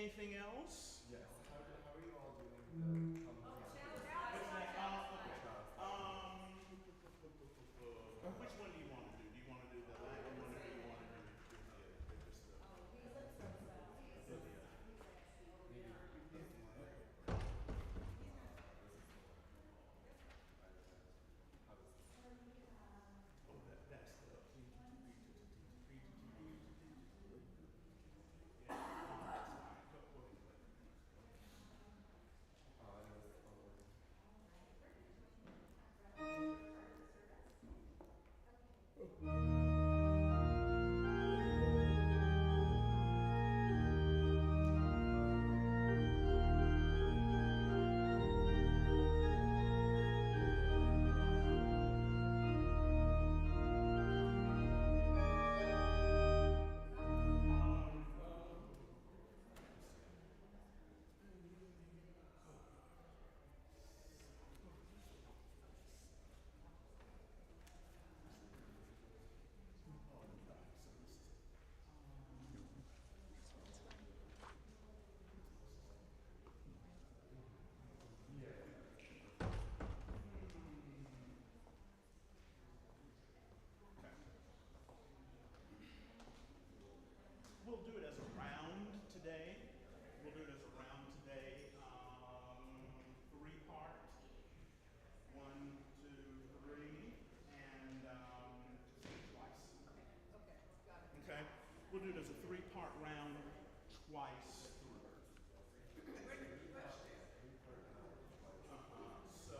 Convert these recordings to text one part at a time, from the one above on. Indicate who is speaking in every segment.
Speaker 1: Anything else?
Speaker 2: Yes. How are you all doing the
Speaker 1: Which one do you want to do? Do you want to do the Latin one or do you want to do that's the We'll do it as a round today. We'll do it as a round today. 3-part. 1, 2, 3, and twice.
Speaker 3: Okay, got it.
Speaker 1: Okay? We'll do it as a 3-part round twice through. So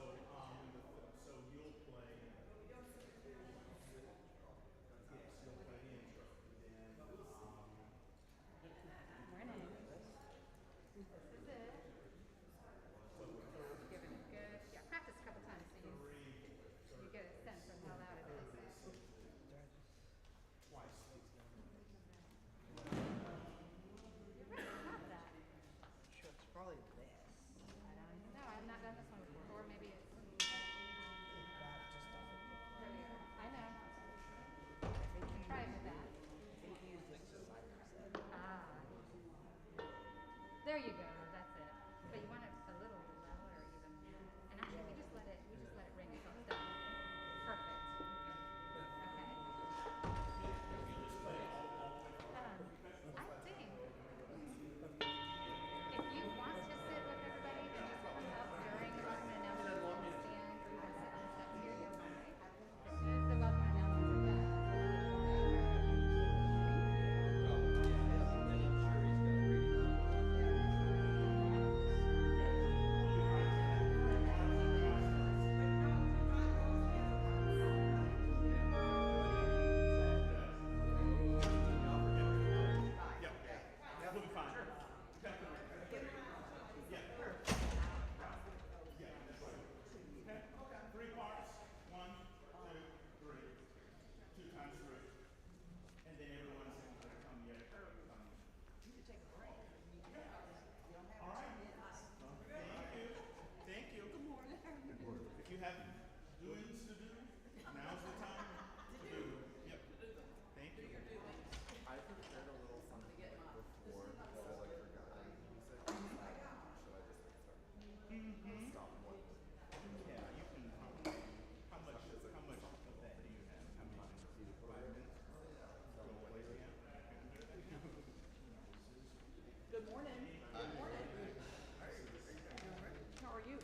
Speaker 1: you'll play. Yes, you'll play the intro.
Speaker 4: Morning. This is it. Give it a good, practice a couple times so you get a sense of how loud it is.
Speaker 1: Twice.
Speaker 4: You're pretty proud of that.
Speaker 3: Sure, it's probably this.
Speaker 4: I don't know. I've not done this one before. Maybe it's.
Speaker 3: That just doesn't look right.
Speaker 4: I know. Try it with that.
Speaker 3: I think he used exercise.
Speaker 4: Ah. There you go. That's it. But you want it a little louder even. And actually, we just let it ring until it's done. Perfect. Okay. I think if you want to sit with everybody and just come up during the welcome announcement and stand, or you want to sit on the steps here, you're fine. As soon as the welcome announcement is done.
Speaker 1: If you have doings to do, now's the time to do. Yep. Thank you.
Speaker 2: I prepared a little something before because I forgot music. Should I just start? Stop one.
Speaker 1: Yeah, you can. How much of that do you have? How many minutes? 5 minutes?
Speaker 3: Good morning. Good morning. How are you?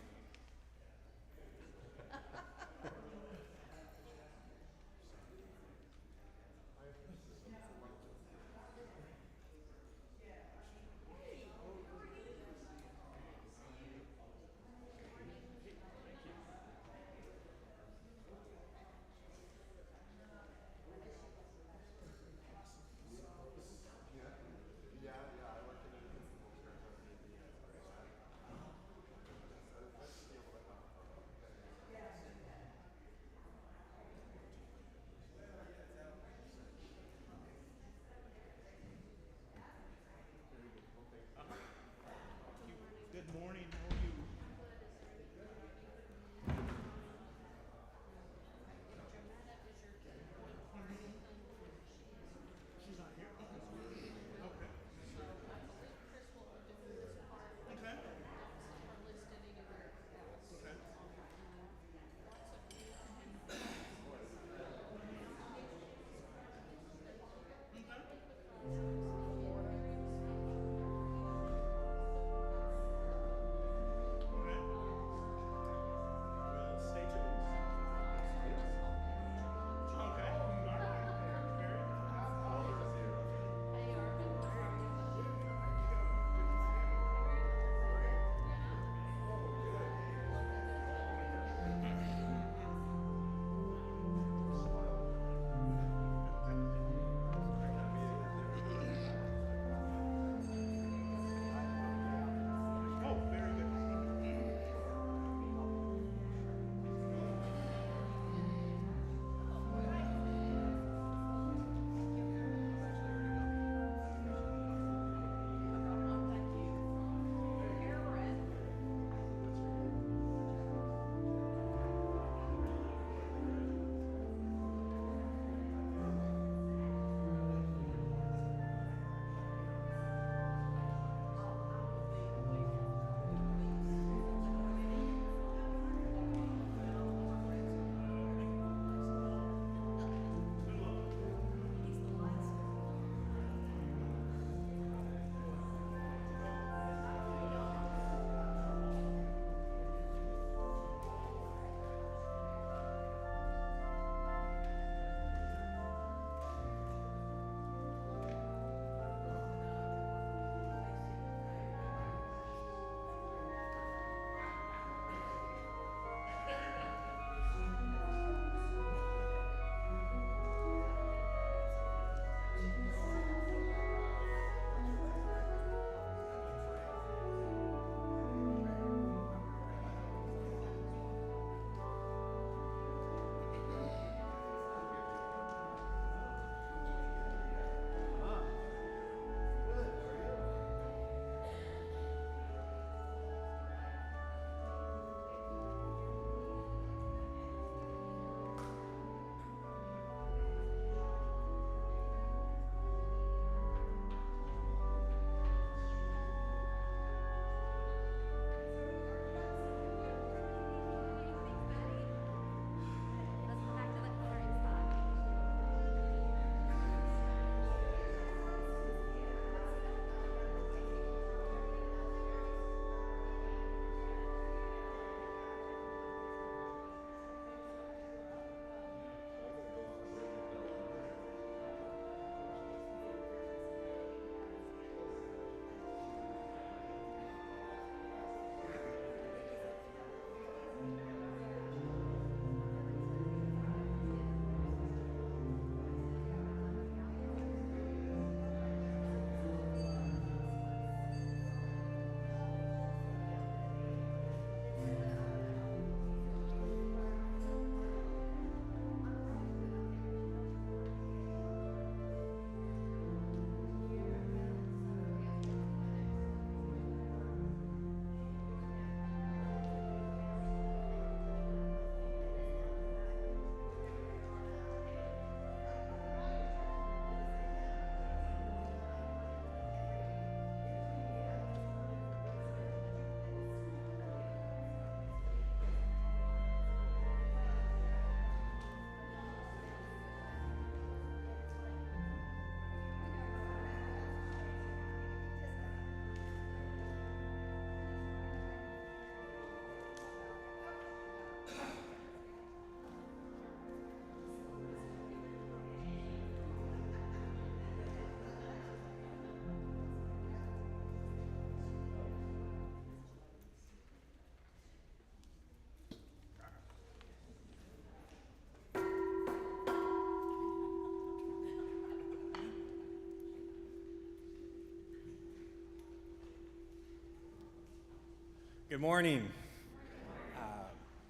Speaker 5: Good morning.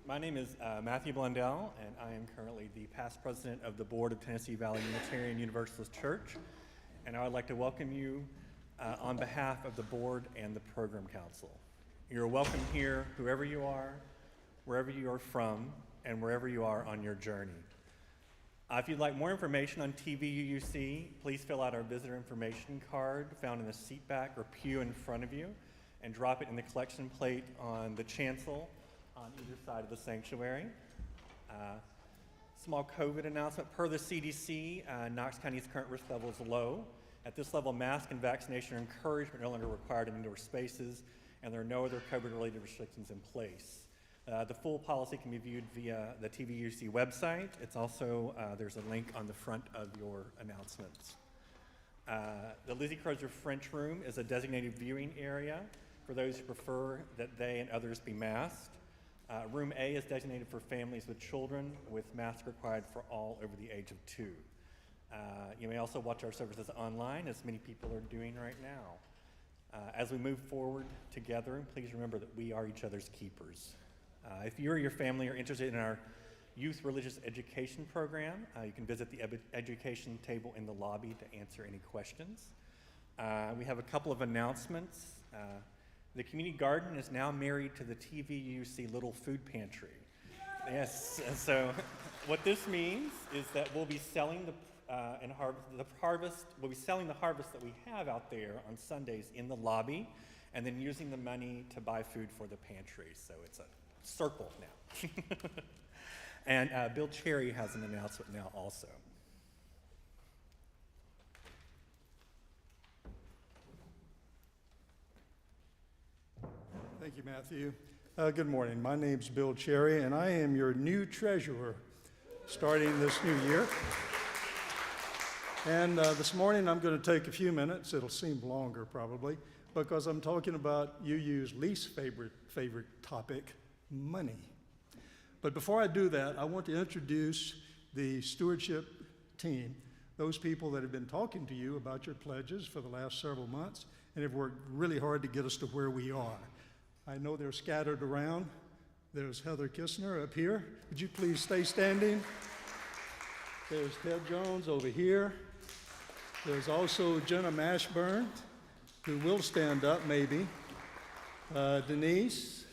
Speaker 5: My name is Matthew Blundell, and I am currently the past president of the board of Tennessee Valley Unitarian Universalist Church, and I would like to welcome you on behalf of the board and the program council. You're welcome here, whoever you are, wherever you are from, and wherever you are on your journey. If you'd like more information on TVUUC, please fill out our visitor information card found in the seat back or pew in front of you, and drop it in the collection plate on the chancel on either side of the sanctuary. Small COVID announcement. Per the CDC, Knox County's current risk level is low. At this level, mask and vaccination are encouraged but no longer required in indoor spaces, and there are no other COVID-related restrictions in place. The full policy can be viewed via the TVUC website. It's also, there's a link on the front of your announcements. The Lizzie Crozer French Room is a designated viewing area for those who prefer that they and others be masked. Room A is designated for families with children, with masks required for all over the age of 2. You may also watch our services online, as many people are doing right now. As we move forward together, please remember that we are each other's keepers. If you or your family are interested in our youth religious education program, you can visit the education table in the lobby to answer any questions. We have a couple of announcements. The community garden is now married to the TVUC Little Food Pantry. Yes, so what this means is that we'll be selling we'll be selling the harvest that we have out there on Sundays in the lobby, and then using the money to buy food for the pantry. So it's a circle now. And Bill Cherry has an announcement now also.
Speaker 6: Thank you, Matthew. Good morning. My name's Bill Cherry, and I am your new treasurer starting this new year. And this morning I'm going to take a few minutes, it'll seem longer probably, because I'm talking about UU's least favorite topic, money. But before I do that, I want to introduce the stewardship team, those people that have been talking to you about your pledges for the last several months and have worked really hard to get us to where we are. I know they're scattered around. There's Heather Kistner up here. Would you please stay standing? There's Ted Jones over here. There's also Jenna Mashburn, who will stand up maybe. Denise,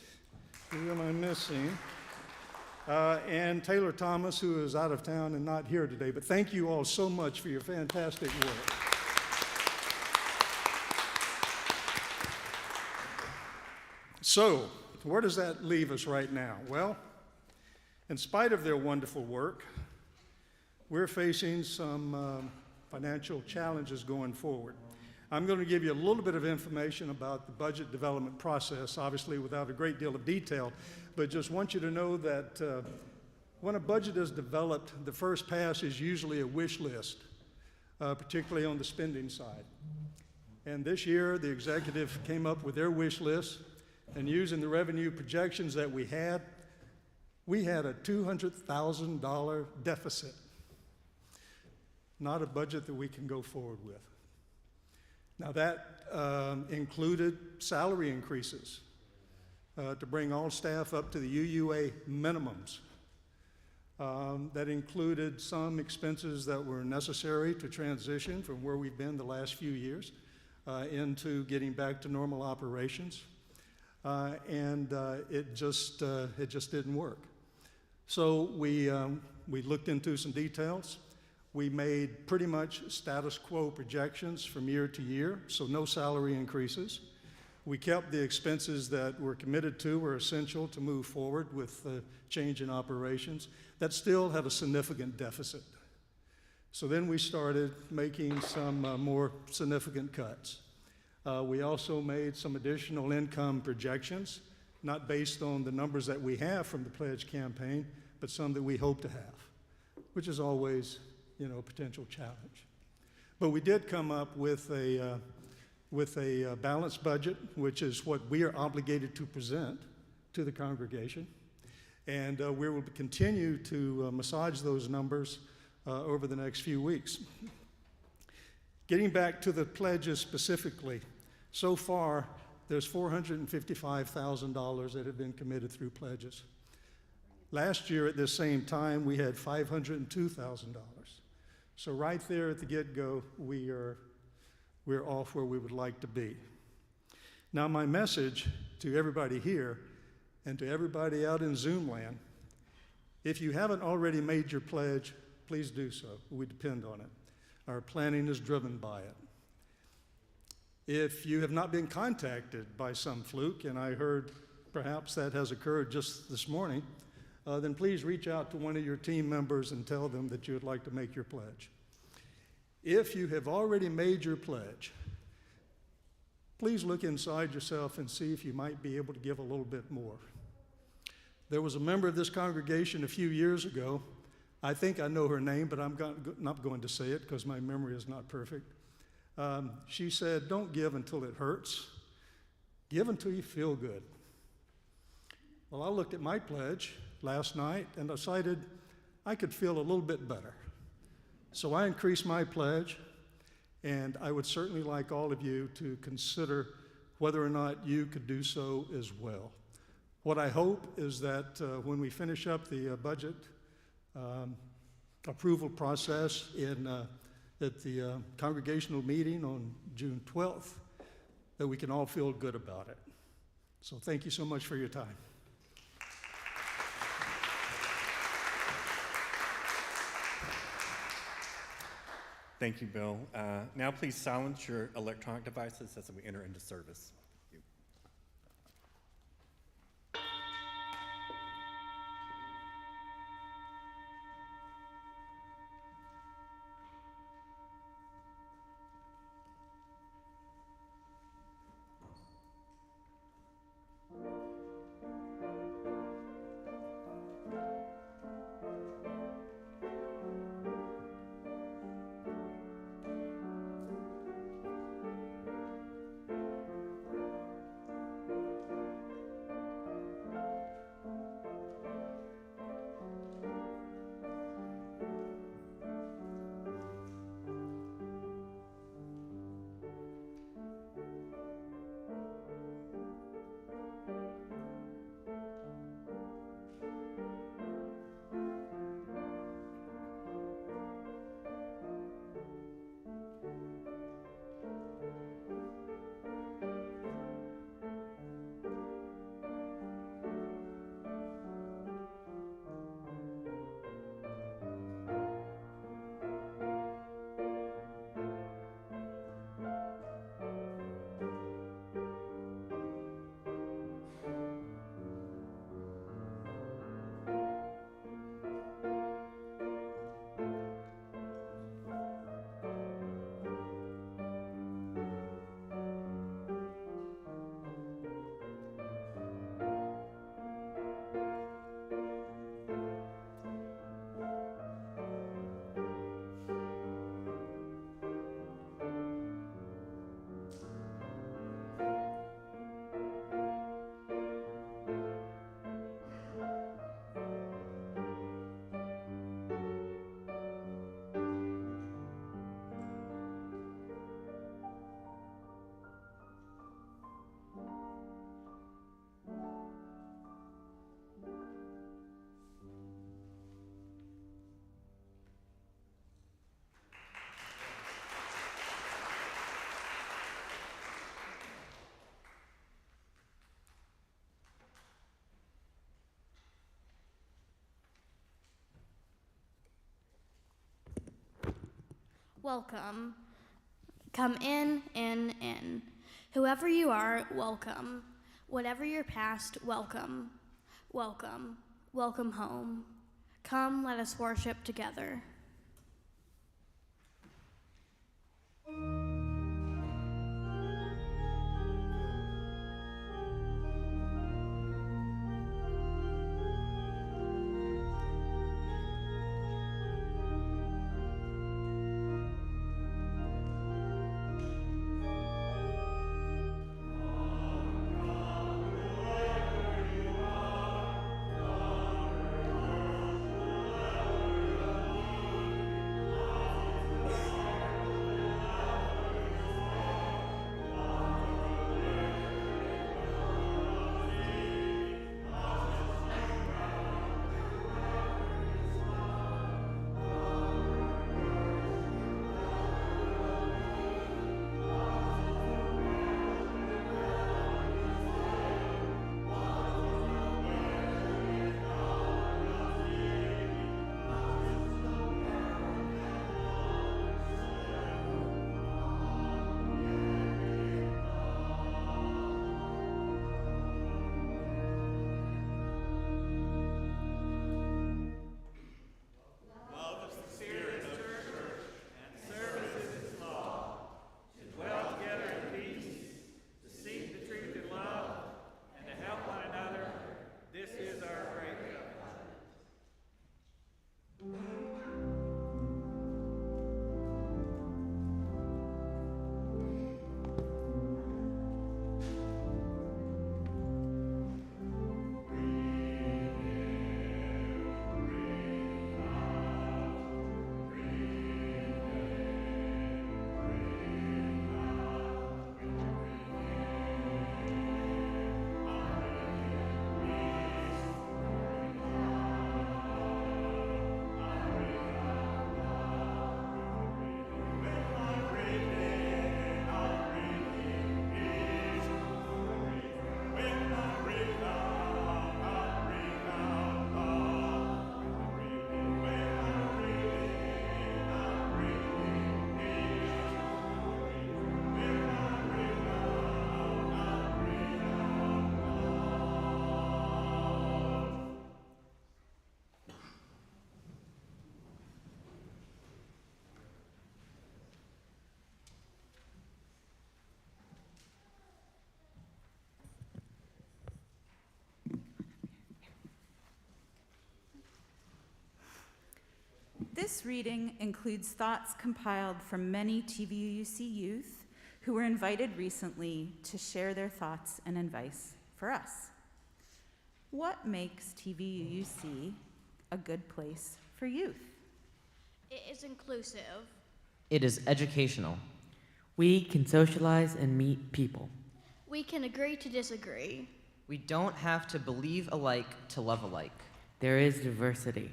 Speaker 6: who am I missing? And Taylor Thomas, who is out of town and not here today. But thank you all so much for your fantastic work. So, where does that leave us right now? Well, in spite of their wonderful work, we're facing some financial challenges going forward. I'm going to give you a little bit of information about the budget development process, obviously without a great deal of detail, but just want you to know that when a budget is developed, the first pass is usually a wish list, particularly on the spending side. And this year, the executive came up with their wish list, and using the revenue projections that we had a $200,000 deficit. Not a budget that we can go forward with. Now that included salary increases to bring all staff up to the UUA minimums. That included some expenses that were necessary to transition from where we've been the last few years into getting back to normal operations. And it just didn't work. So we looked into some details. We made pretty much status quo projections from year to year, so no salary increases. We kept the expenses that we're committed to were essential to move forward with the change in operations. That still had a significant deficit. So then we started making some more significant cuts. We also made some additional income projections, not based on the numbers that we have from the pledge campaign, but some that we hope to have, which is always, a potential challenge. But we did come up with a balanced budget, which is what we are obligated to present to the congregation. And we will continue to massage those numbers over the next few weeks. Getting back to the pledges specifically, so far there's $455,000 that have been committed through pledges. Last year at this same time, we had $502,000. So right there at the get-go, we're off where we would like to be. Now my message to everybody here and to everybody out in Zoom land, if you haven't already made your pledge, please do so. We depend on it. Our planning is driven by it. If you have not been contacted by some fluke, and I heard perhaps that has occurred just this morning, then please reach out to one of your team members and tell them that you would like to make your pledge. If you have already made your pledge, please look inside yourself and see if you might be able to give a little bit more. There was a member of this congregation a few years ago. I think I know her name, but I'm not going to say it because my memory is not perfect. She said, "Don't give until it hurts. Give until you feel good." Well, I looked at my pledge last night and decided I could feel a little bit better. So I increased my pledge, and I would certainly like all of you to consider whether or not you could do so as well. What I hope is that when we finish up the budget approval process at the congregational meeting on June 12th, that we can all feel good about it. So thank you so much for your time.
Speaker 5: Thank you, Bill. Now please silence your electronic devices as we enter into service. Thank you.
Speaker 7: Welcome. Come in. Whoever you are, welcome. Whatever your past, welcome. Welcome. Welcome home. Come, let us worship together.
Speaker 8: This reading includes thoughts compiled from many TVUC youth who were invited recently to share their thoughts and advice for us. What makes TVUC a good place for youth?
Speaker 7: It is inclusive.
Speaker 9: It is educational.
Speaker 10: We can socialize and meet people.
Speaker 7: We can agree to disagree.
Speaker 9: We don't have to believe alike to love alike.
Speaker 10: There is diversity.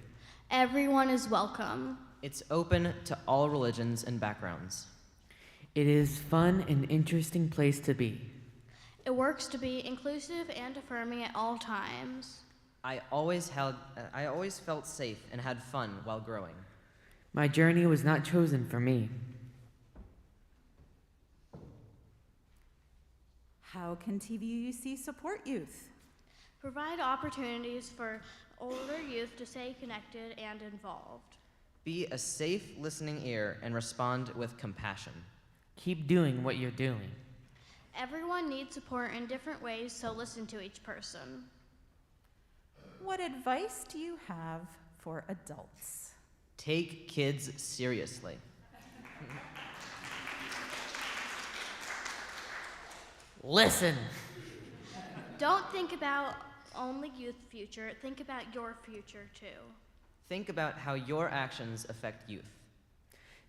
Speaker 7: Everyone is welcome.
Speaker 9: It's open to all religions and backgrounds.
Speaker 10: It is fun and interesting place to be.
Speaker 7: It works to be inclusive and affirming at all times.
Speaker 9: I always felt safe and had fun while growing.
Speaker 10: My journey was not chosen for me.
Speaker 8: How can TVUC support youth?
Speaker 7: Provide opportunities for older youth to stay connected and involved.
Speaker 9: Be a safe listening ear and respond with compassion.
Speaker 10: Keep doing what you're doing.
Speaker 7: Everyone needs support in different ways, so listen to each person.
Speaker 8: What advice do you have for adults?
Speaker 9: Take kids seriously.
Speaker 10: Listen.
Speaker 7: Don't think about only youth future, think about your future too.
Speaker 9: Think about how your actions affect youth.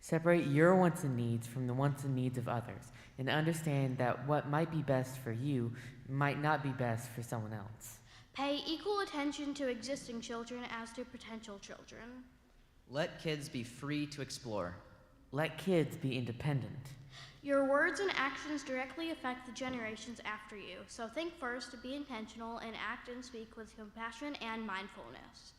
Speaker 10: Separate your wants and needs from the wants and needs of others, and understand that what might be best for you might not be best for someone else.
Speaker 7: Pay equal attention to existing children as to potential children.
Speaker 9: Let kids be free to explore.
Speaker 10: Let kids be independent.
Speaker 7: Your words and actions directly affect the generations after you, so think first, be intentional, and act and speak with compassion and mindfulness.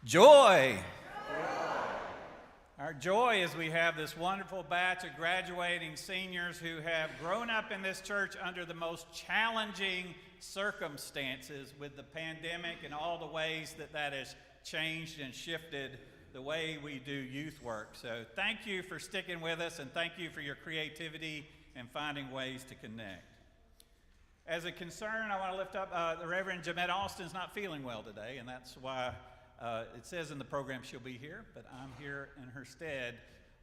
Speaker 11: Joy. Our joy is we have this wonderful batch of graduating seniors who have grown up in this church under the most challenging circumstances with the pandemic and all the ways that that has changed and shifted the way we do youth work. So thank you for sticking with us, and thank you for your creativity and finding ways to connect. As a concern, I want to lift up the Reverend Jamette Austin's not feeling well today, and that's why it says in the program she'll be here, but I'm here in her stead.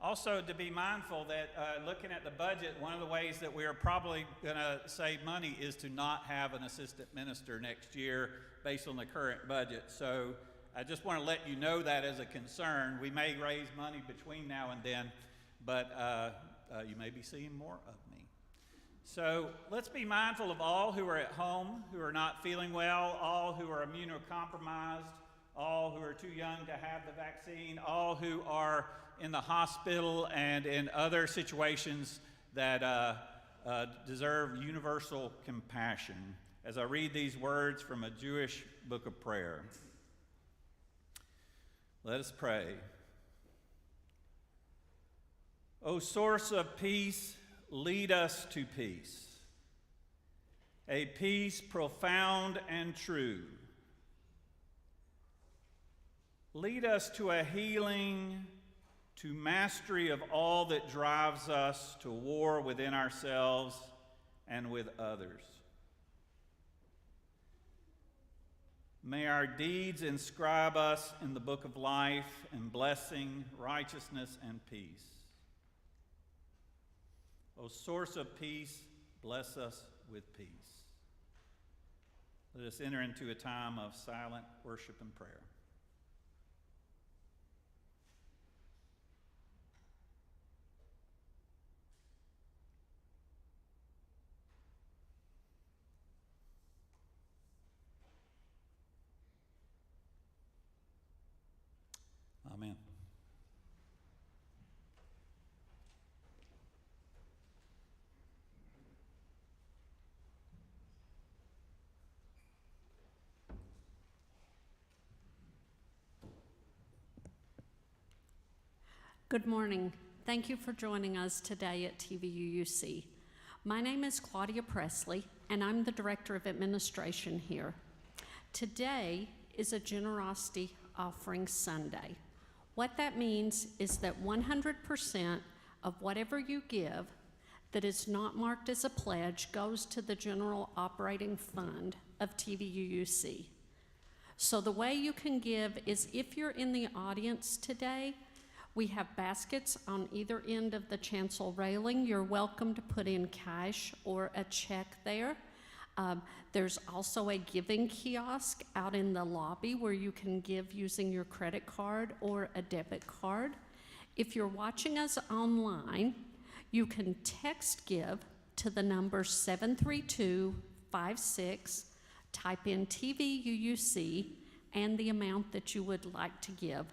Speaker 11: Also, to be mindful that looking at the budget, one of the ways that we are probably going to save money is to not have an assistant minister next year based on the current budget. So I just want to let you know that as a concern. We may raise money between now and then, but you may be seeing more of me. So let's be mindful of all who are at home, who are not feeling well, all who are immunocompromised, all who are too young to have the vaccine, all who are in the hospital and in other situations that deserve universal compassion, as I read these words from a Jewish book of prayer. Let us pray. O source of peace, lead us to peace, a peace profound and true. Lead us to a healing, to mastery of all that drives us to war within ourselves and with others. May our deeds inscribe us in the book of life and blessing, righteousness, and peace. O source of peace, bless us with peace. Let us enter into a time of silent worship and prayer. Amen.
Speaker 12: Good morning. Thank you for joining us today at TVUC. My name is Claudia Presley, and I'm the Director of Administration here. Today is a Generosity Offering Sunday. What that means is that 100% of whatever you give that is not marked as a pledge goes to the general operating fund of TVUUC. So the way you can give is if you're in the audience today, we have baskets on either end of the chancel railing. You're welcome to put in cash or a check there. There's also a giving kiosk out in the lobby where you can give using your credit card or a debit card. If you're watching us online, you can text give to the number 73256, type in TVUUC and the amount that you would like to give.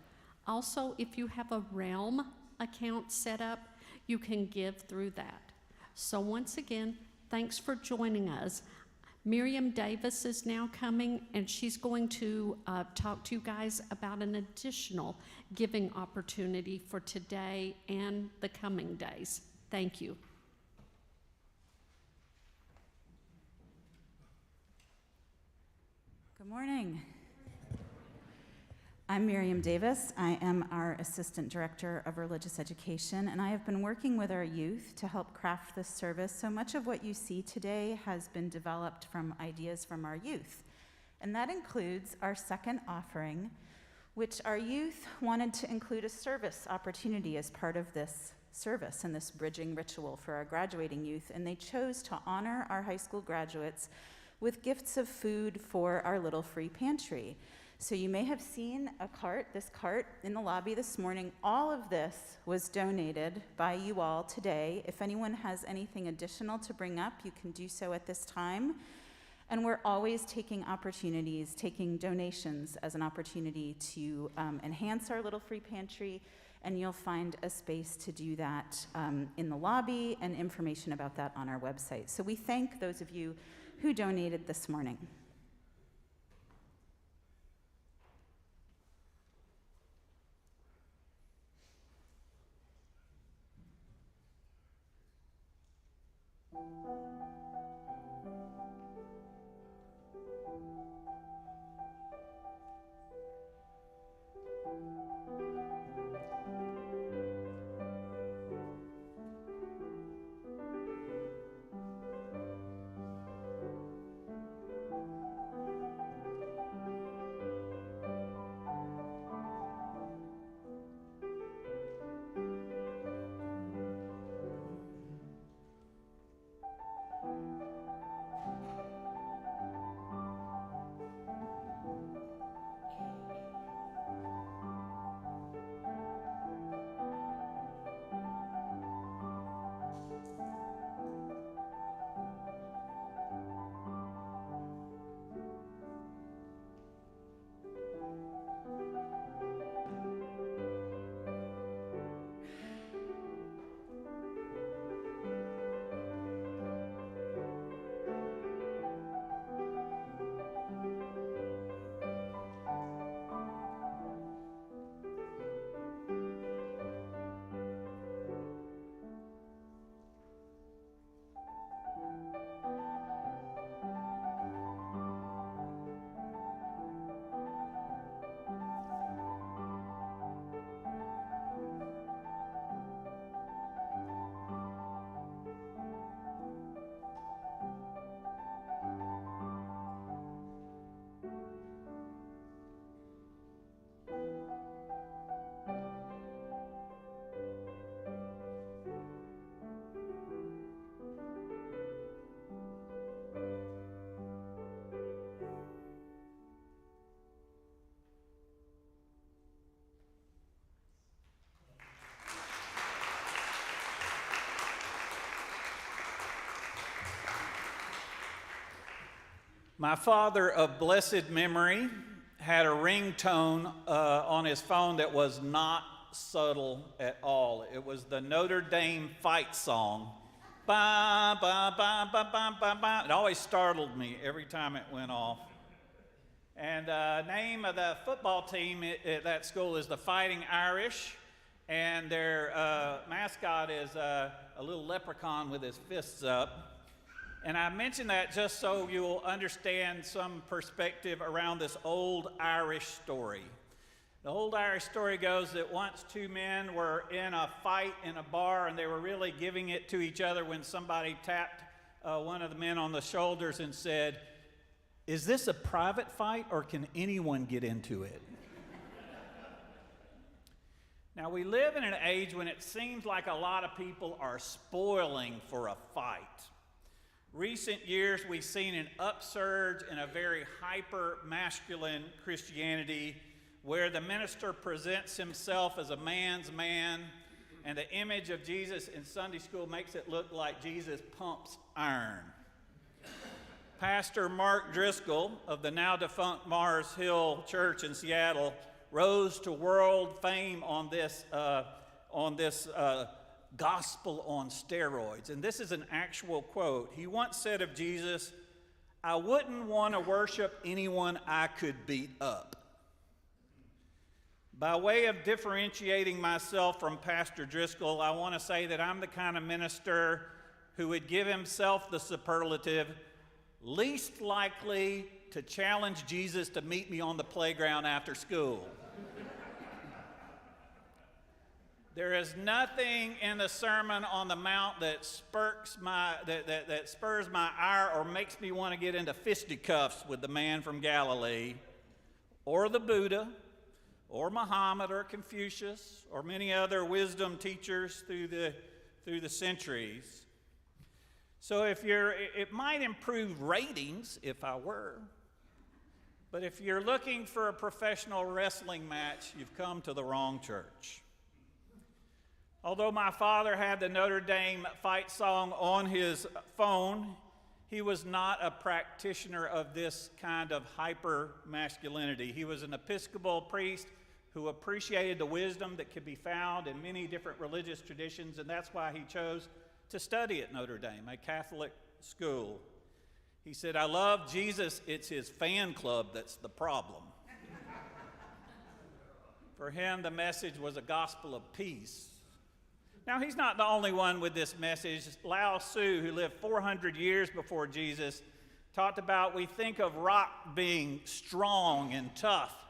Speaker 12: Also, if you have a Realm account set up, you can give through that. So once again, thanks for joining us. Miriam Davis is now coming, and she's going to talk to you guys about an additional giving opportunity for today and the coming days. Thank you.
Speaker 8: Good morning. I'm Miriam Davis. I am our Assistant Director of Religious Education, and I have been working with our youth to help craft this service. So much of what you see today has been developed from ideas from our youth. And that includes our second offering, which our youth wanted to include a service opportunity as part of this service and this bridging ritual for our graduating youth. And they chose to honor our high school graduates with gifts of food for our little free pantry. So you may have seen this cart in the lobby this morning. All of this was donated by you all today. If anyone has anything additional to bring up, you can do so at this time. And we're always taking donations as an opportunity to enhance our little free pantry, and you'll find a space to do that in the lobby and information about that on our website. So we thank those of you who donated this morning.
Speaker 11: My father of blessed memory had a ringtone on his phone that was not subtle at all. It was the Notre Dame fight song. Ba, ba, ba, ba, ba, ba, ba. It always startled me every time it went off. And the name of the football team at that school is the Fighting Irish, and their mascot is a little leprechaun with his fists up. And I mention that just so you'll understand some perspective around this old Irish story. The old Irish story goes that once two men were in a fight in a bar, and they were really giving it to each other when somebody tapped one of the men on the shoulders and said, "Is this a private fight, or can anyone get into it?" Now, we live in an age when it seems like a lot of people are spoiling for a fight. Recent years, we've seen an upsurge in a very hyper-masculine Christianity where the minister presents himself as a man's man, and the image of Jesus in Sunday school makes it look like Jesus pumps iron. Pastor Mark Driscoll of the now-defunct Mars Hill Church in Seattle rose to world fame on this gospel on steroids. And this is an actual quote. He once said of Jesus, "I wouldn't want to worship anyone I could beat up." By way of differentiating myself from Pastor Driscoll, I want to say that I'm the kind of minister who would give himself the superlative, least likely to challenge Jesus to meet me on the playground after school. There is nothing in the Sermon on the Mount that spurs my ire or makes me want to get into fisticuffs with the man from Galilee, or the Buddha, or Muhammad, or Confucius, or many other wisdom teachers through the centuries. So it might improve ratings if I were, but if you're looking for a professional wrestling match, you've come to the wrong church. Although my father had the Notre Dame fight song on his phone, he was not a practitioner of this kind of hyper-masculinity. He was an Episcopal priest who appreciated the wisdom that could be found in many different religious traditions, and that's why he chose to study at Notre Dame, a Catholic school. He said, "I love Jesus, it's his fan club that's the problem." For him, the message was a gospel of peace. Now, he's not the only one with this message. Lao Tzu, who lived 400 years before Jesus, talked about we think of rock being strong and tough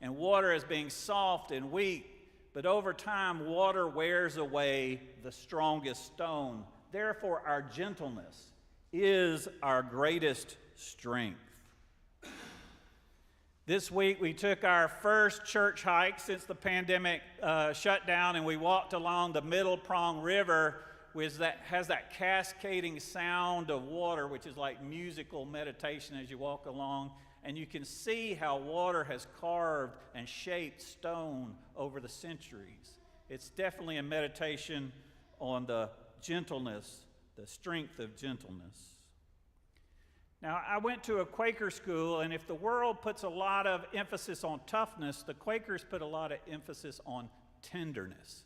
Speaker 11: and water as being soft and weak, but over time, water wears away the strongest stone. Therefore, our gentleness is our greatest strength. This week, we took our first church hike since the pandemic shut down, and we walked along the Middle Prong River, which has that cascading sound of water, which is like musical meditation as you walk along. And you can see how water has carved and shaped stone over the centuries. It's definitely a meditation on the gentleness, the strength of gentleness. Now, I went to a Quaker school, and if the world puts a lot of emphasis on toughness, the Quakers put a lot of emphasis on tenderness.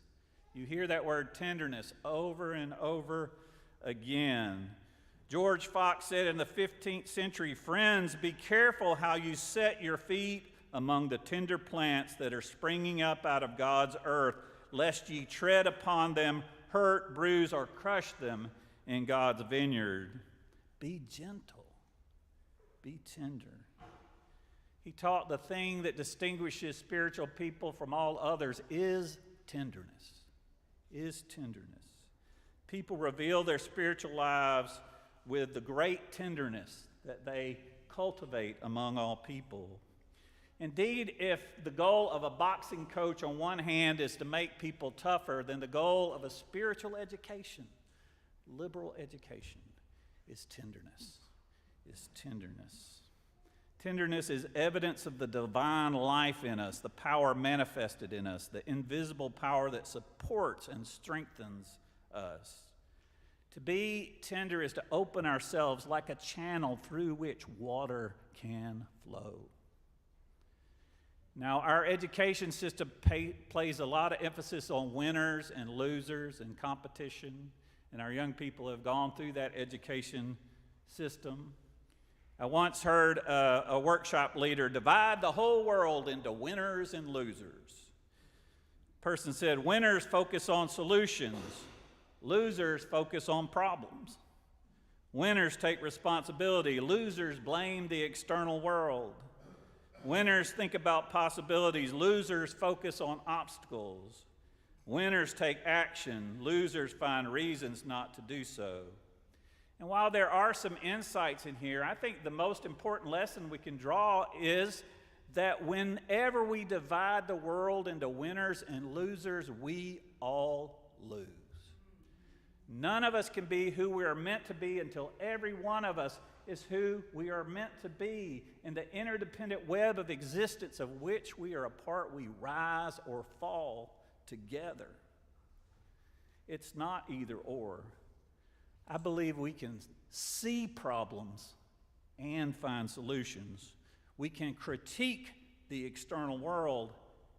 Speaker 11: You hear that word tenderness over and over again. George Fox said in the 15th century, "Friends, be careful how you set your feet among the tender plants that are springing up out of God's earth, lest ye tread upon them, hurt, bruise, or crush them in God's vineyard." Be gentle. Be tender. He taught the thing that distinguishes spiritual people from all others is tenderness. People reveal their spiritual lives with the great tenderness that they cultivate among all people. Indeed, if the goal of a boxing coach on one hand is to make people tougher, then the goal of a spiritual education, liberal education, is tenderness. Tenderness is evidence of the divine life in us, the power manifested in us, the invisible power that supports and strengthens us. To be tender is to open ourselves like a channel through which water can flow. Now, our education system plays a lot of emphasis on winners and losers and competition, and our young people have gone through that education system. I once heard a workshop leader divide the whole world into winners and losers. The person said, winners focus on solutions, losers focus on problems. Winners take responsibility, losers blame the external world. Winners think about possibilities. Losers focus on obstacles. Winners take action. Losers find reasons not to do so. And while there are some insights in here, I think the most important lesson we can draw is that whenever we divide the world into winners and losers, we all lose. None of us can be who we are meant to be until every one of us is who we are meant to be. In the interdependent web of existence of which we are a part, we rise or fall together. It's not either or. I believe we can see problems and find solutions. We can critique the external world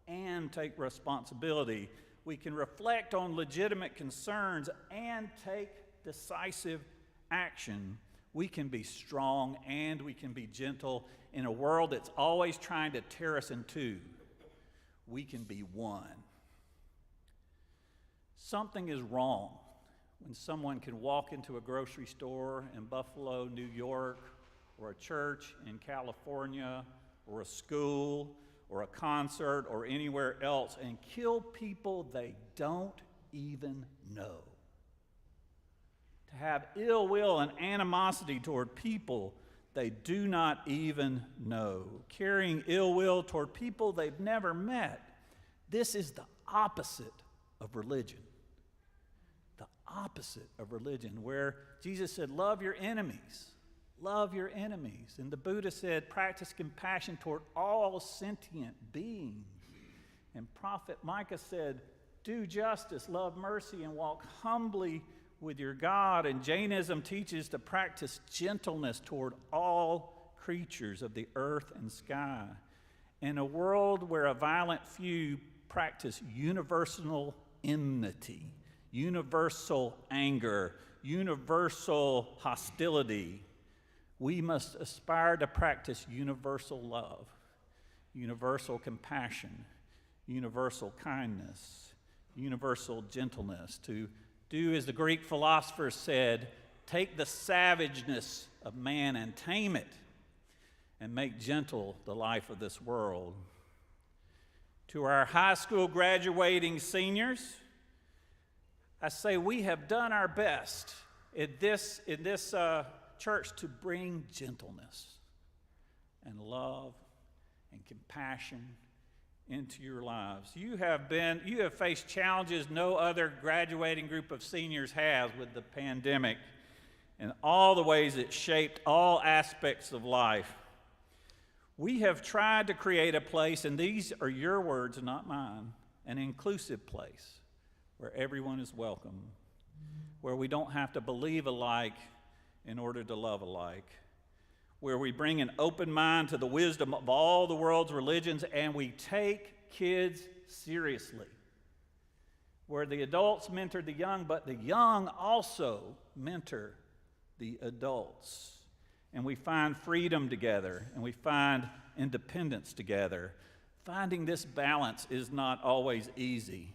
Speaker 11: and take responsibility. We can reflect on legitimate concerns and take decisive action. We can be strong and we can be gentle in a world that's always trying to tear us in two. We can be one. Something is wrong when someone can walk into a grocery store in Buffalo, New York, or a church in California, or a school, or a concert, or anywhere else and kill people they don't even know. To have ill will and animosity toward people they do not even know. Carrying ill will toward people they've never met. This is the opposite of religion. The opposite of religion, where Jesus said, love your enemies. Love your enemies. And the Buddha said, practice compassion toward all sentient beings. And Prophet Micah said, do justice, love mercy, and walk humbly with your God. And Jainism teaches to practice gentleness toward all creatures of the earth and sky. In a world where a violent few practice universal enmity, universal anger, universal hostility, we must aspire to practice universal love, universal compassion, universal kindness, universal gentleness, to do as the Greek philosophers said, take the savageness of man and tame it, and make gentle the life of this world. To our high school graduating seniors, I say we have done our best in this church to bring gentleness and love and compassion into your lives. You have faced challenges no other graduating group of seniors has with the pandemic and all the ways it shaped all aspects of life. We have tried to create a place, and these are your words, not mine, an inclusive place where everyone is welcome, where we don't have to believe alike in order to love alike, where we bring an open mind to the wisdom of all the world's religions and we take kids seriously, where the adults mentor the young, but the young also mentor the adults. And we find freedom together, and we find independence together. Finding this balance is not always easy.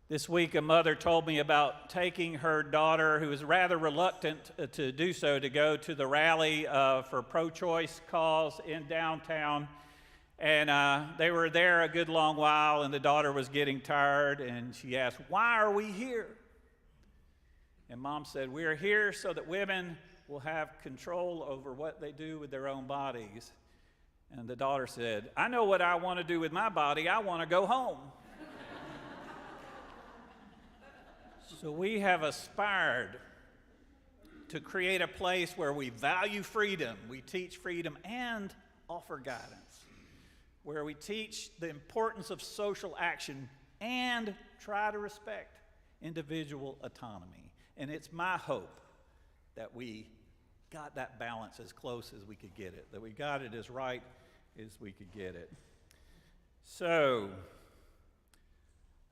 Speaker 11: This week, a mother told me about taking her daughter, who was rather reluctant to do so, to go to the rally for pro-choice cause in downtown. And they were there a good long while, and the daughter was getting tired, and she asked, "Why are we here?" And Mom said, "We are here so that women will have control over what they do with their own bodies." And the daughter said, "I know what I want to do with my body. I want to go home." So we have aspired to create a place where we value freedom, we teach freedom and offer guidance, where we teach the importance of social action and try to respect individual autonomy. And it's my hope that we got that balance as close as we could get it, that we got it as right as we could get it. So,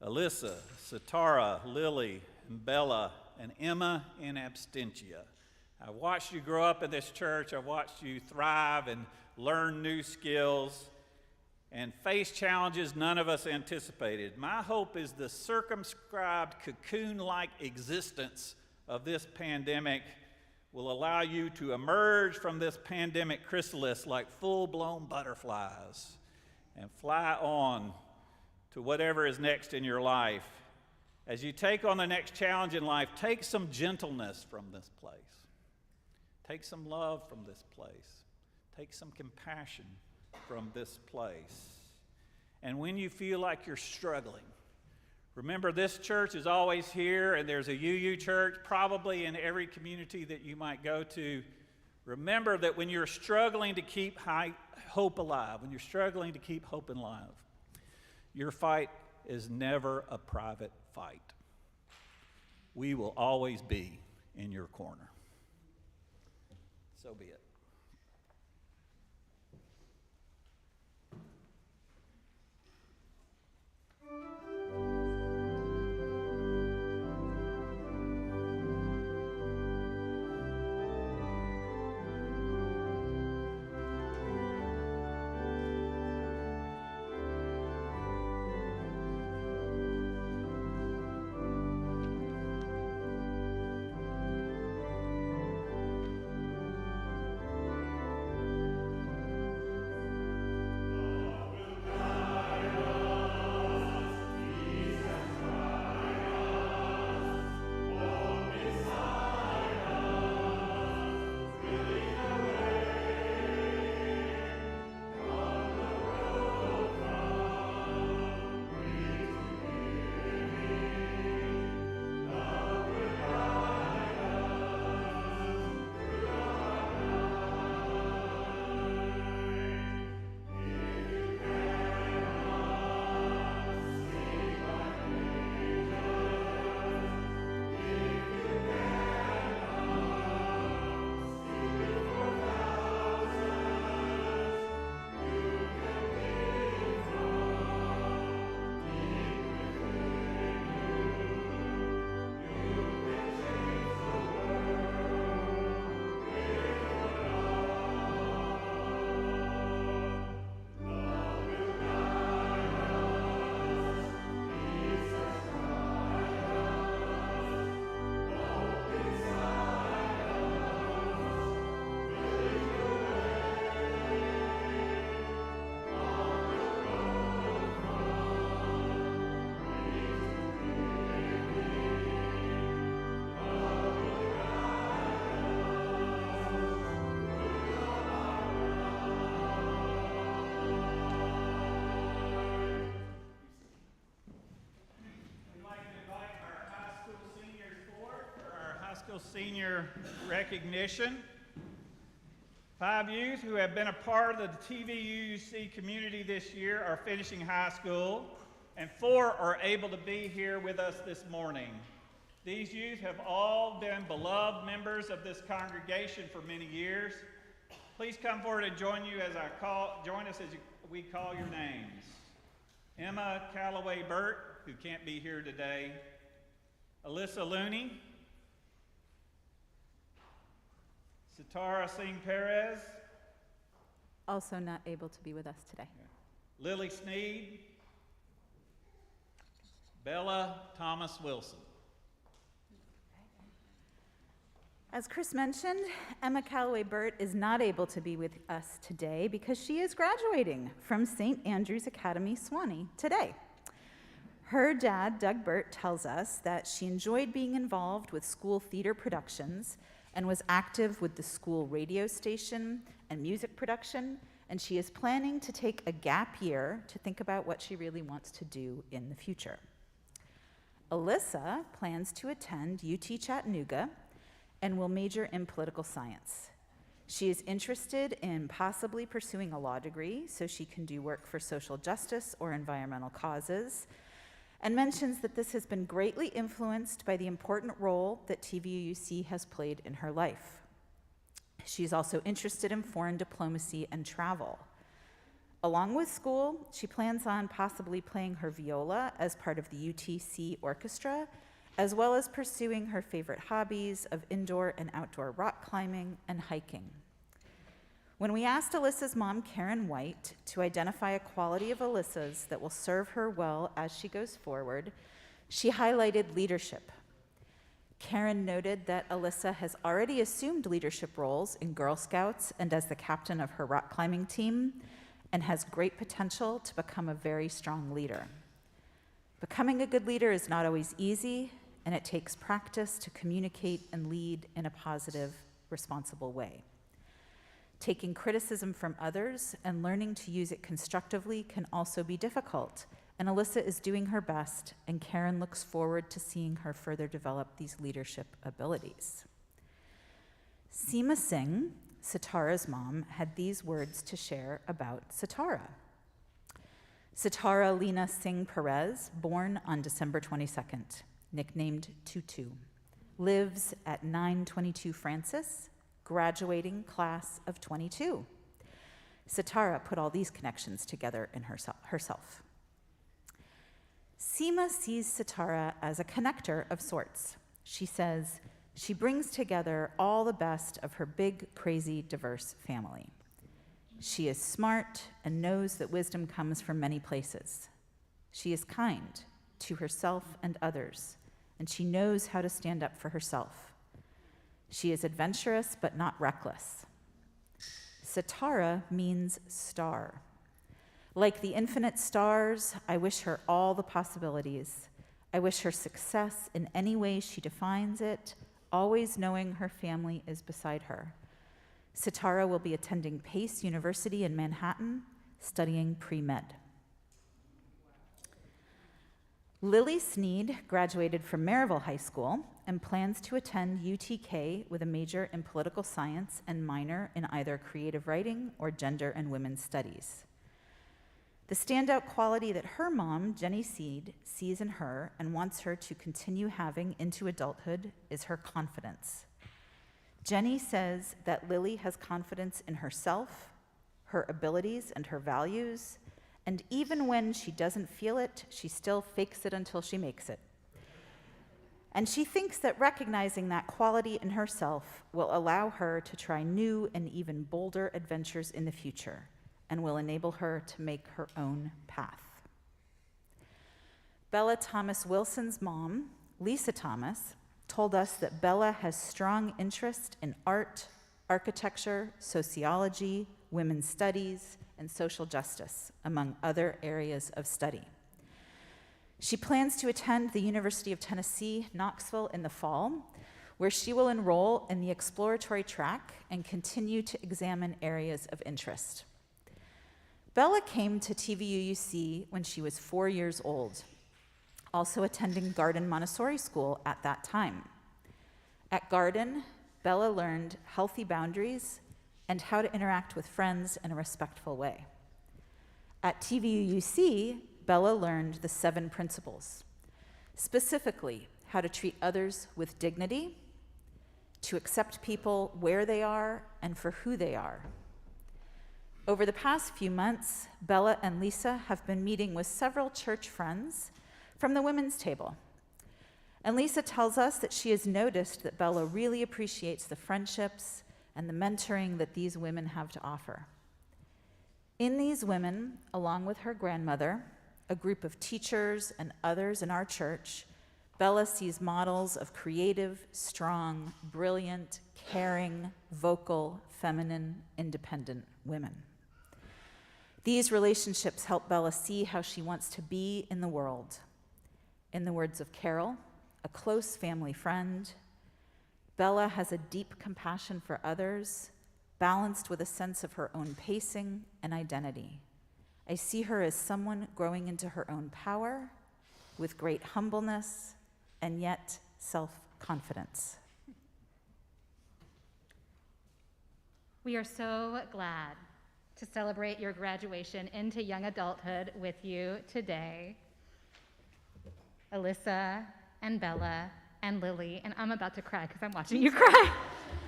Speaker 11: Alyssa, Satara, Lily, and Bella, and Emma in absentia. I watched you grow up in this church. I watched you thrive and learn new skills and face challenges none of us anticipated. My hope is the circumscribed cocoon-like existence of this pandemic will allow you to emerge from this pandemic chrysalis like full-blown butterflies and fly on to whatever is next in your life. As you take on the next challenge in life, take some gentleness from this place. Take some love from this place. Take some compassion from this place. And when you feel like you're struggling, remember this church is always here, and there's a UU church probably in every community that you might go to. Remember that when you're struggling to keep hope alive, when you're struggling to keep hope alive, your fight is never a private fight. We will always be in your corner. So be it. Senior recognition. 5 youth who have been a part of the TVUUC community this year are finishing high school, and 4 are able to be here with us this morning. These youth have all been beloved members of this congregation for many years. Please come forward and join us as we call your names. Emma Calloway Burt, who can't be here today. Alyssa Looney. Sitara Singh Perez.
Speaker 8: Also not able to be with us today.
Speaker 11: Lily Sneed. Bella Thomas Wilson.
Speaker 8: As Chris mentioned, Emma Calloway Burt is not able to be with us today because she is graduating from St. Andrew's Academy, Swanee, today. Her dad, Doug Burt, tells us that she enjoyed being involved with school theater productions and was active with the school radio station and music production, and she is planning to take a gap year to think about what she really wants to do in the future. Alyssa plans to attend UT Chattanooga and will major in political science. She is interested in possibly pursuing a law degree so she can do work for social justice or environmental causes, and mentions that this has been greatly influenced by the important role that TVUUC has played in her life. She's also interested in foreign diplomacy and travel. Along with school, she plans on possibly playing her viola as part of the UTC orchestra, as well as pursuing her favorite hobbies of indoor and outdoor rock climbing and hiking. When we asked Alyssa's mom, Karen White, to identify a quality of Alyssa's that will serve her well as she goes forward, she highlighted leadership. Karen noted that Alyssa has already assumed leadership roles in Girl Scouts and as the captain of her rock climbing team, and has great potential to become a very strong leader. Becoming a good leader is not always easy, and it takes practice to communicate and lead in a positive, responsible way. Taking criticism from others and learning to use it constructively can also be difficult, and Alyssa is doing her best, and Karen looks forward to seeing her further develop these leadership abilities. Seema Singh, Sitara's mom, had these words to share about Sitara. Sitara Lena Singh Perez, born on December 22nd, nicknamed Tutu, lives at 922 Francis, graduating class of 22. Sitara put all these connections together in herself. Seema sees Sitara as a connector of sorts. She says she brings together all the best of her big, crazy, diverse family. She is smart and knows that wisdom comes from many places. She is kind to herself and others, and she knows how to stand up for herself. She is adventurous but not reckless. Sitara means star. Like the infinite stars, I wish her all the possibilities. I wish her success in any way she defines it, always knowing her family is beside her. Sitara will be attending Pace University in Manhattan, studying pre-med. Lily Sneed graduated from Maryville High School and plans to attend UTK with a major in political science and minor in either creative writing or gender and women's studies. The standout quality that her mom, Jenny Seed, sees in her and wants her to continue having into adulthood is her confidence. Jenny says that Lily has confidence in herself, her abilities, and her values, and even when she doesn't feel it, she still fakes it until she makes it. And she thinks that recognizing that quality in herself will allow her to try new and even bolder adventures in the future, and will enable her to make her own path. Bella Thomas Wilson's mom, Lisa Thomas, told us that Bella has strong interest in art, architecture, sociology, women's studies, and social justice, among other areas of study. She plans to attend the University of Tennessee, Knoxville in the fall, where she will enroll in the exploratory track and continue to examine areas of interest. Bella came to TVUUC when she was 4 years old, also attending Garden Montessori School at that time. At Garden, Bella learned healthy boundaries and how to interact with friends in a respectful way. At TVUUC, Bella learned the 7 principles, specifically how to treat others with dignity, to accept people where they are and for who they are. Over the past few months, Bella and Lisa have been meeting with several church friends from the women's table. And Lisa tells us that she has noticed that Bella really appreciates the friendships and the mentoring that these women have to offer. In these women, along with her grandmother, a group of teachers and others in our church, Bella sees models of creative, strong, brilliant, caring, vocal, feminine, independent women. These relationships help Bella see how she wants to be in the world. In the words of Carol, a close family friend, Bella has a deep compassion for others, balanced with a sense of her own pacing and identity. I see her as someone growing into her own power, with great humbleness and yet self-confidence.
Speaker 4: We are so glad to celebrate your graduation into young adulthood with you today. Alyssa and Bella and Lily, and I'm about to cry because I'm watching you cry.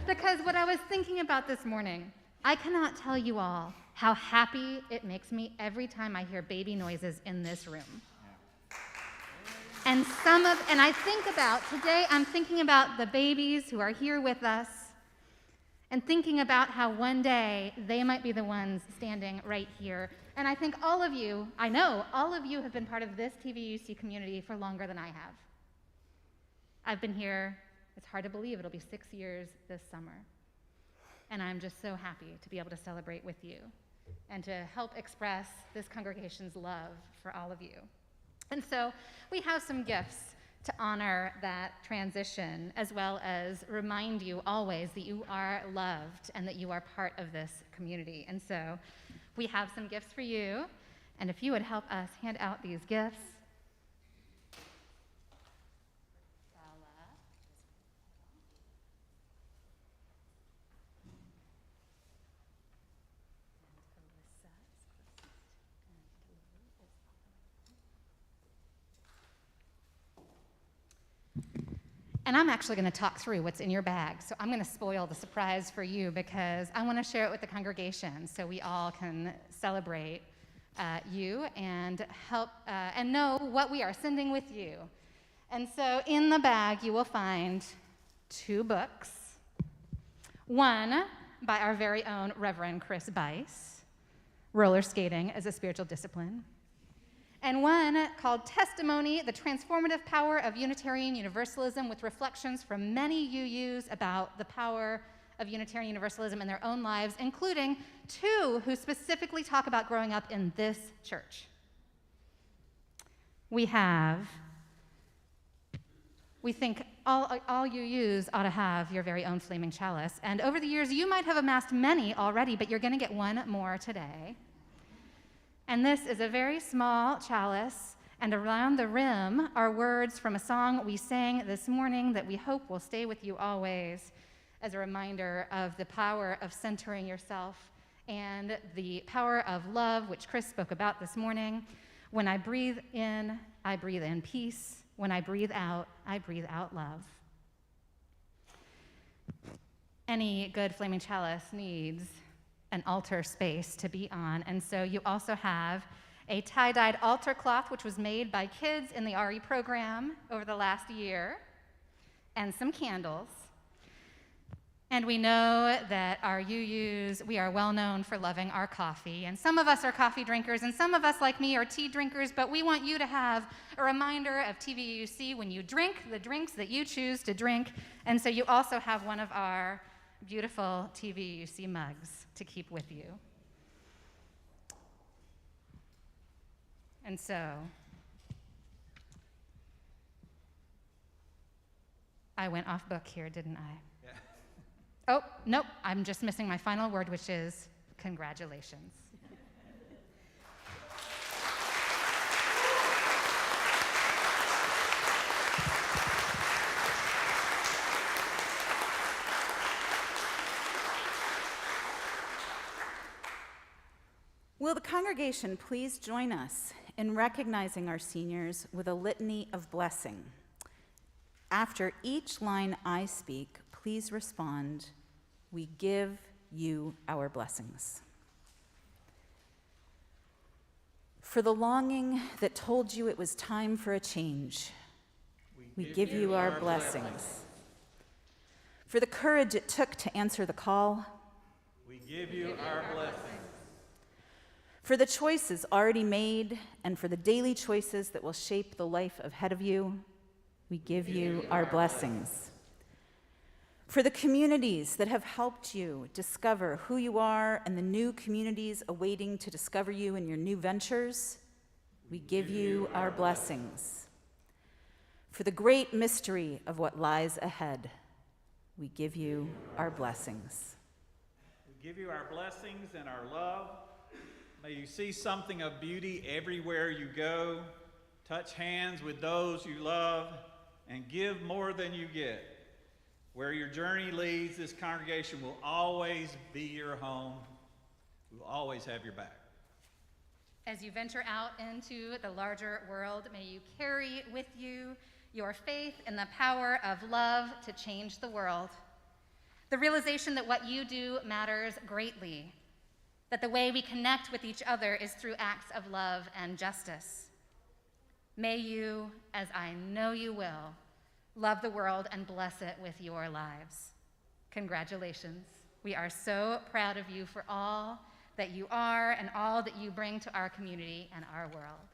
Speaker 4: Because what I was thinking about this morning, I cannot tell you all how happy it makes me every time I hear baby noises in this room. And I think about, today I'm thinking about the babies who are here with us, and thinking about how one day they might be the ones standing right here. And I think all of you, I know all of you have been part of this TVUC community for longer than I have. I've been here It's hard to believe it'll be 6 years this summer. And I'm just so happy to be able to celebrate with you and to help express this congregation's love for all of you. And so we have some gifts to honor that transition, as well as remind you always that you are loved and that you are part of this community. And so we have some gifts for you, and if you would help us hand out these gifts. And I'm actually going to talk through what's in your bag. So I'm going to spoil the surprise for you because I want to share it with the congregation so we all can celebrate you and help and know what we are sending with you. And so in the bag you will find 2 books. One by our very own Reverend Chris Buice, Roller Skating as a Spiritual Discipline. And one called Testimony, the Transformative Power of Unitarian Universalism, with reflections from many UUs about the power of Unitarian Universalism in their own lives, including 2 who specifically talk about growing up in this church. We think all UUs ought to have your very own flaming chalice. And over the years, you might have amassed many already, but you're going to get one more today. And this is a very small chalice, and around the rim are words from a song we sang this morning that we hope will stay with you always as a reminder of the power of centering yourself and the power of love, which Chris spoke about this morning. When I breathe in peace. When I breathe out love. Any good flaming chalice needs an altar space to be on, and so you also have a tie-dyed altar cloth, which was made by kids in the RE program over the last year, and some candles. And we know that our UUs, we are well known for loving our coffee, and some of us are coffee drinkers, and some of us, like me, are tea drinkers, but we want you to have a reminder of TVUC when you drink the drinks that you choose to drink, and so you also have one of our beautiful TVUC mugs to keep with you. And so, I went off book here, didn't I?
Speaker 11: Yeah.
Speaker 4: Oh, nope, I'm just missing my final word, which is congratulations.
Speaker 8: Will the congregation please join us in recognizing our seniors with a litany of blessing? After each line I speak, please respond, "We give you our blessings." For the longing that told you it was time for a change, we give you our blessings. For the courage it took to answer the call,
Speaker 11: We give you our blessings.
Speaker 8: for the choices already made, and for the daily choices that will shape the life ahead of you, we give you our blessings. For the communities that have helped you discover who you are and the new communities awaiting to discover you in your new ventures, we give you our blessings. For the great mystery of what lies ahead, we give you our blessings.
Speaker 11: We give you our blessings and our love. May you see something of beauty everywhere you go, touch hands with those you love, and give more than you get. Where your journey leads, this congregation will always be your home. We will always have your back.
Speaker 4: As you venture out into the larger world, may you carry with you your faith in the power of love to change the world. The realization that what you do matters greatly, that the way we connect with each other is through acts of love and justice. May you, as I know you will, love the world and bless it with your lives. Congratulations. We are so proud of you for all that you are and all that you bring to our community and our world.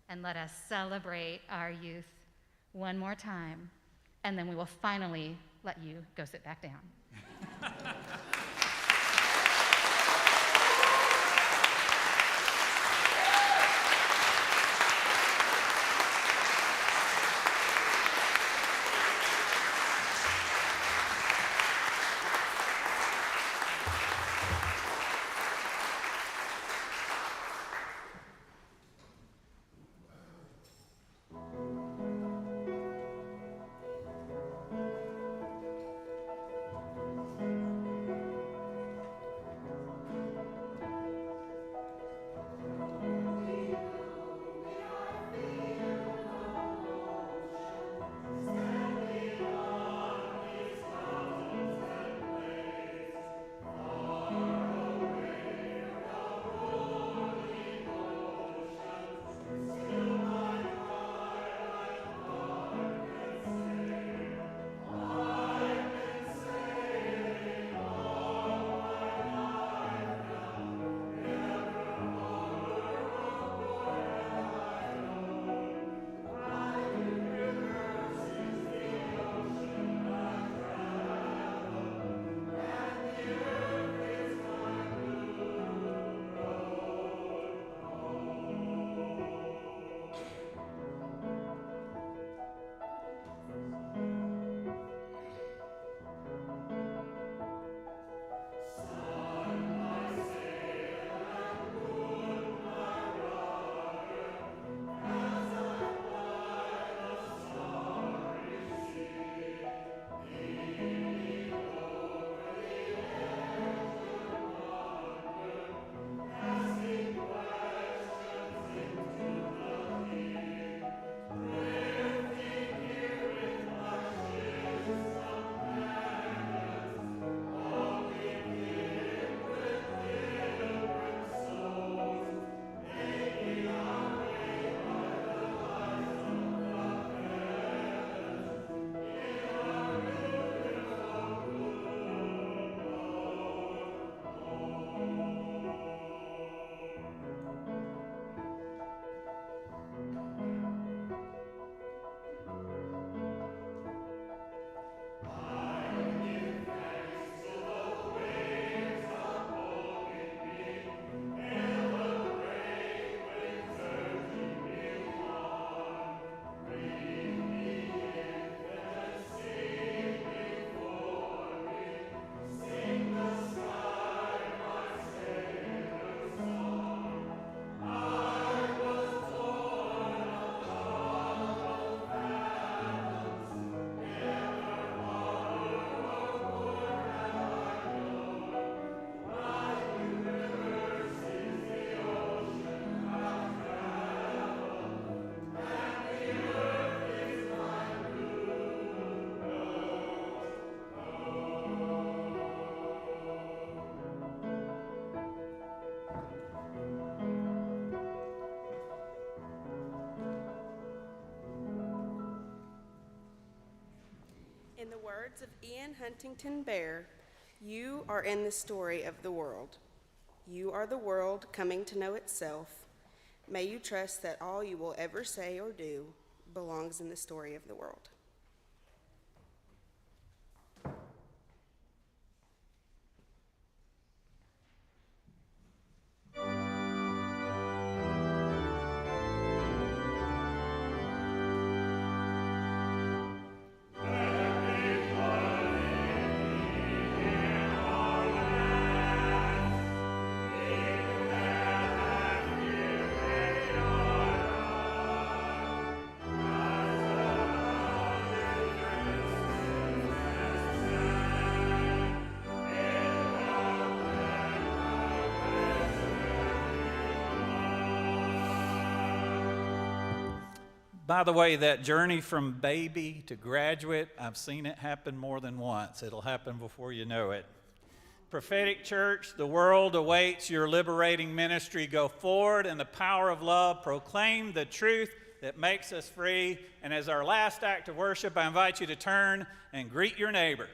Speaker 4: And let us celebrate our youth one more time and then we will finally let you go sit back down.
Speaker 13: In the words of Ian Huntington Bear, you are in the story of the world. You are the world coming to know itself. May you trust that all you will ever say or do belongs in the story of the world.
Speaker 11: By the way, that journey from baby to graduate, I've seen it happen more than once. It'll happen before you know it. Prophetic Church, the world awaits your liberating ministry. Go forward in the power of love. Proclaim the truth that makes us free. And as our last act of worship, I invite you to turn and greet your neighbor.